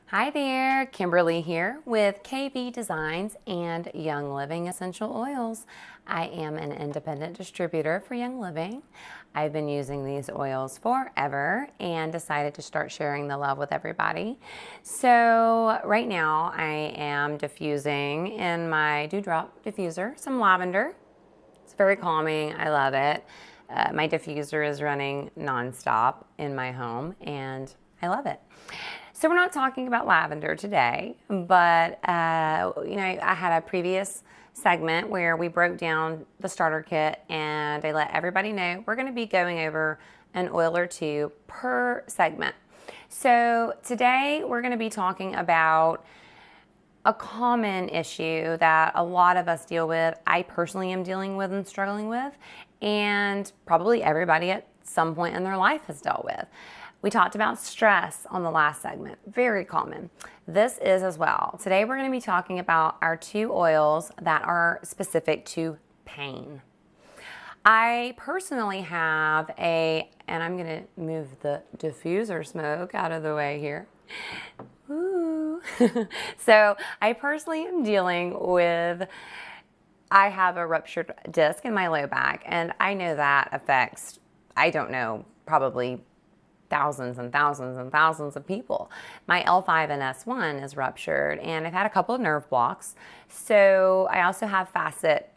Hi there, Kimberly here with KB Designs and Young Living Essential Oils. I am an independent distributor for Young Living. I've been using these oils forever and decided to start sharing the love with everybody. So right now I am diffusing in my Dewdrop diffuser some lavender. It's very calming. I love it. My diffuser is running nonstop in my home and I love it. So we're not talking about lavender today, but I had a previous segment where we broke down the starter kit and I let everybody know we're going to be going over an oil or two per segment. So today we're going to be talking about a common issue that a lot of us deal with. I personally am dealing with and struggling with, and probably everybody at some point in their life has dealt with. We talked about stress on the last segment, very common. This is as well. Today we're going to be talking about our two oils that are specific to pain. I personally have and I'm going to move the diffuser smoke out of the way here. Ooh. So I personally am dealing with, I have a ruptured disc in my low back, and I know that affects, I don't know, probably thousands and thousands and thousands of people. My L5 and S1 is ruptured, and I've had a couple of nerve blocks. So I also have facet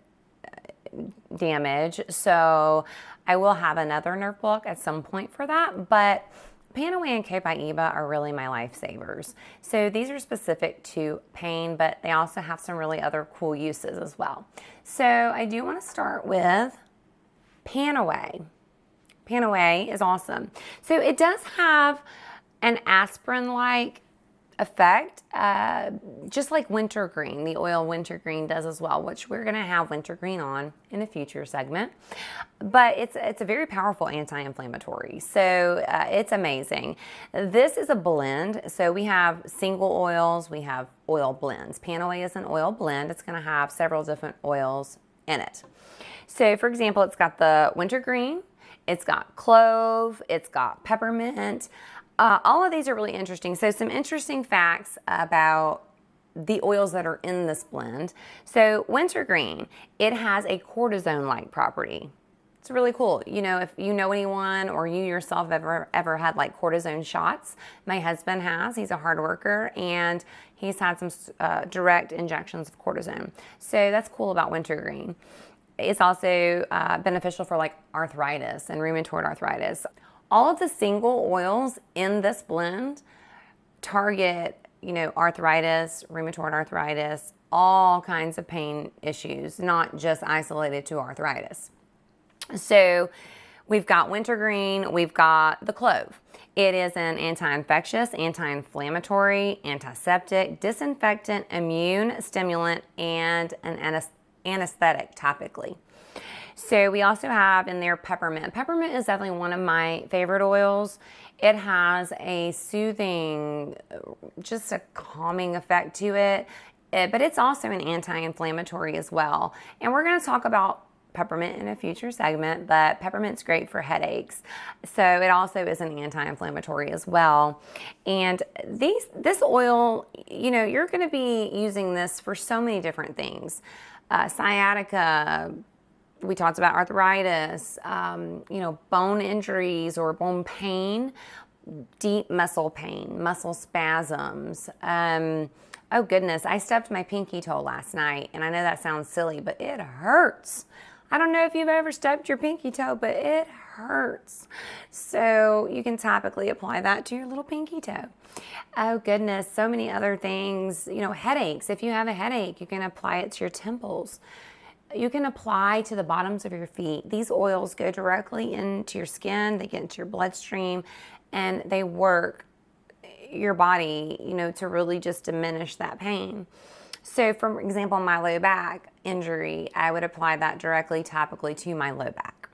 damage. So I will have another nerve block at some point for that, but Panaway and Copaiba are really my lifesavers. So these are specific to pain, but they also have some really other cool uses as well. So I do want to start with Panaway. Panaway is awesome. So it does have an aspirin-like effect, just like wintergreen, the oil wintergreen does as well, which we're going to have wintergreen on in a future segment. But it's a very powerful anti-inflammatory, so it's amazing. This is a blend, so we have single oils, we have oil blends. Panaway is an oil blend. It's going to have several different oils in it. So for example, it's got the wintergreen, it's got clove, it's got peppermint. All of these are really interesting. So some interesting facts about the oils that are in this blend. So wintergreen, it has a cortisone-like property. It's really cool. You know, if you know anyone or you yourself ever had like cortisone shots, my husband has. He's a hard worker and he's had some direct injections of cortisone. So that's cool about wintergreen. It's also beneficial for like arthritis and rheumatoid arthritis. All of the single oils in this blend target, arthritis, rheumatoid arthritis, all kinds of pain issues, not just isolated to arthritis. So we've got wintergreen, we've got the clove. It is an anti-infectious, anti-inflammatory, antiseptic, disinfectant, immune stimulant, and an anesthetic topically. So we also have in there peppermint. Peppermint is definitely one of my favorite oils. It has a soothing, just a calming effect to it, but it's also an anti-inflammatory as well. And we're going to talk about peppermint in a future segment, but peppermint's great for headaches. So it also is an anti-inflammatory as well. And this oil, you're going to be using this for so many different things. Sciatica, we talked about arthritis, bone injuries or bone pain, deep muscle pain, muscle spasms. Oh goodness, I stubbed my pinky toe last night, and I know that sounds silly, but it hurts. I don't know if you've ever stubbed your pinky toe, but it hurts. So you can topically apply that to your little pinky toe. Oh goodness, so many other things. Headaches. If you have a headache, you can apply it to your temples. You can apply to the bottoms of your feet. These oils go directly into your skin, they get into your bloodstream, and they work your body, to really just diminish that pain. So for example, my low back injury, I would apply that directly topically to my low back.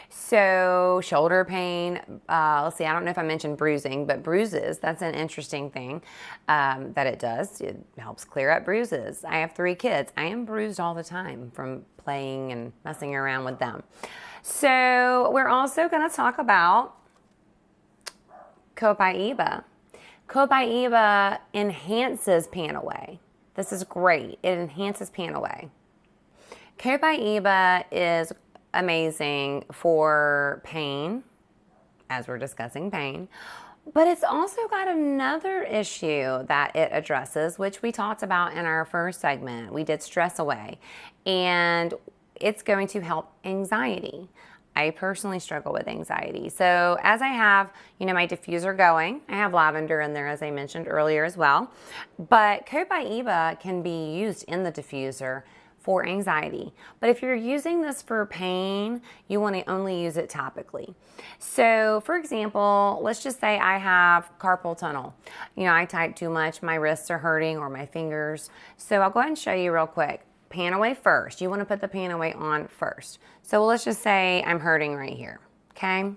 So shoulder pain, let's see, I don't know if I mentioned bruising, but bruises, that's an interesting thing that it does. It helps clear up bruises. I have 3 kids. I am bruised all the time from playing and messing around with them. So we're also going to talk about Copaiba. Copaiba enhances Panaway. This is great. It enhances Panaway. Copaiba is amazing for pain, as we're discussing pain, but it's also got another issue that it addresses, which we talked about in our first segment. We did stress away, and it's going to help anxiety. I personally struggle with anxiety. So as I have, my diffuser going, I have lavender in there, as I mentioned earlier as well. But Copaiba can be used in the diffuser for anxiety. But if you're using this for pain, you want to only use it topically. So for example, let's just say I have carpal tunnel. I type too much, my wrists are hurting or my fingers. So I'll go ahead and show you real quick. Panaway first. You want to put the Panaway on first. So let's just say I'm hurting right here, okay?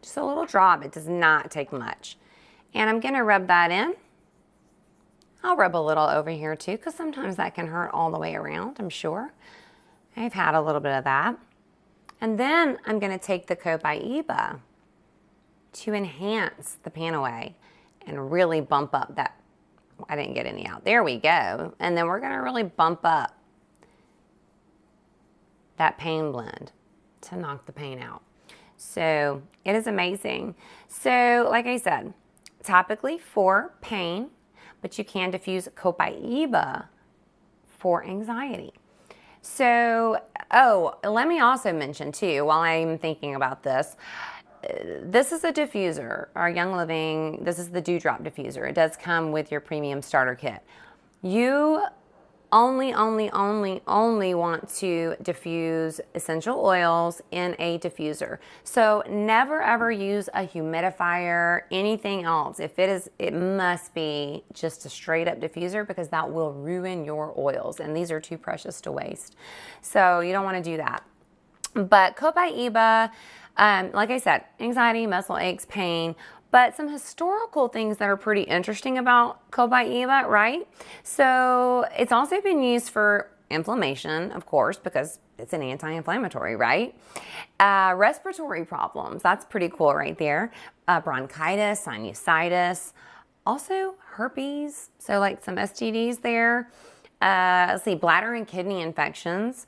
Just a little drop. It does not take much. And I'm going to rub that in. I'll rub a little over here too, because sometimes that can hurt all the way around, I'm sure. I've had a little bit of that. And then I'm going to take the Copaiba to enhance the Panaway and really bump up that. I didn't get any out. There we go. And then we're going to really bump up that pain blend to knock the pain out. So it is amazing. So like I said, topically for pain, but you can diffuse Copaiba for anxiety. So, let me also mention too, while I'm thinking about this, this is a diffuser, our Young Living, this is the Dewdrop diffuser. It does come with your premium starter kit. You only want to diffuse essential oils in a diffuser. So never ever use a humidifier, anything else. If it is, it must be just a straight up diffuser, because that will ruin your oils, and these are too precious to waste. So you don't want to do that. But Copaiba, like I said, anxiety, muscle aches, pain, but some historical things that are pretty interesting about Copaiba, right? So it's also been used for inflammation, of course, because it's an anti-inflammatory, right? Respiratory problems, that's pretty cool right there. Bronchitis, sinusitis, also herpes, so like some STDs there. Let's see, bladder and kidney infections.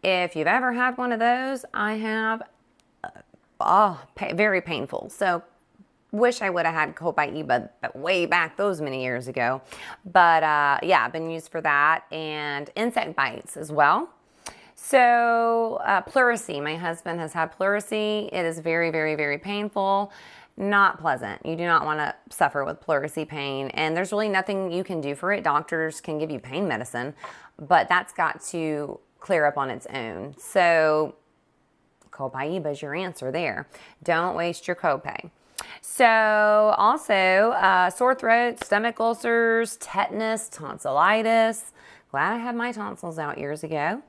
If you've ever had one of those, I have, very painful. So wish I would have had Copaiba way back those many years ago. But yeah, been used for that, and insect bites as well. So pleurisy, my husband has had pleurisy. It is very, very, very painful. Not pleasant. You do not want to suffer with pleurisy pain, and there's really nothing you can do for it. Doctors can give you pain medicine, but that's got to clear up on its own. So Copaiba is your answer there. Don't waste your copay. So also sore throat, stomach ulcers, tetanus, tonsillitis. Glad I had my tonsils out years ago.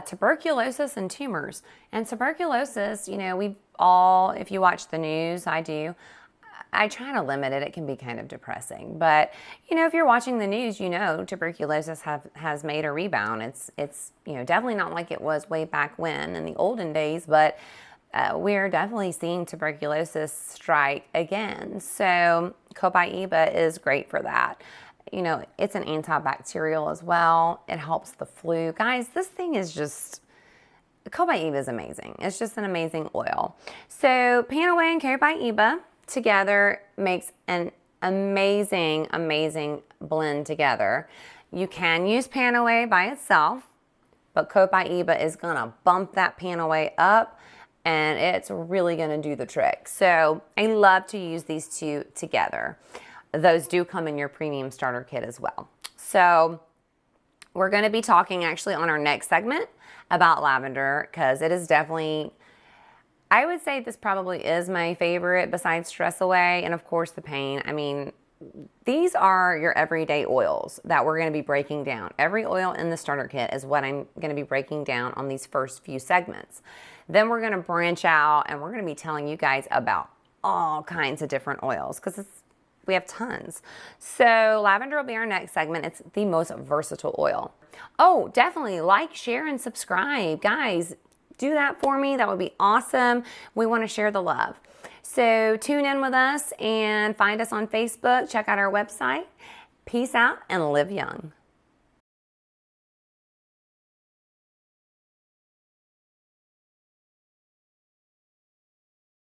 Tuberculosis and tumors. And tuberculosis, we've all, if you watch the news, I do, I try to limit it. It can be kind of depressing. But, if you're watching the news, tuberculosis has made a rebound. It's definitely not like it was way back when in the olden days, but we're definitely seeing tuberculosis strike again. So Copaiba is great for that. It's an antibacterial as well. It helps the flu. Guys, this thing is just, Copaiba is amazing. It's just an amazing oil. So Panaway and Copaiba together makes an amazing, amazing blend together. You can use Panaway by itself, but Copaiba is gonna bump that Panaway up, and it's really gonna do the trick. So I love to use these two together. Those do come in your premium starter kit as well. So we're gonna be talking actually on our next segment about lavender, because it is definitely, I would say this probably is my favorite besides Stress Away and of course the pain. I mean, these are your everyday oils that we're going to be breaking down. Every oil in the starter kit is what I'm going to be breaking down on these first few segments. Then we're going to branch out and we're going to be telling you guys about all kinds of different oils, because we have tons. So lavender will be our next segment. It's the most versatile oil. Oh, definitely like, share, and subscribe. Guys, do that for me. That would be awesome. We want to share the love. So tune in with us and find us on Facebook. Check out our website. Peace out and live young.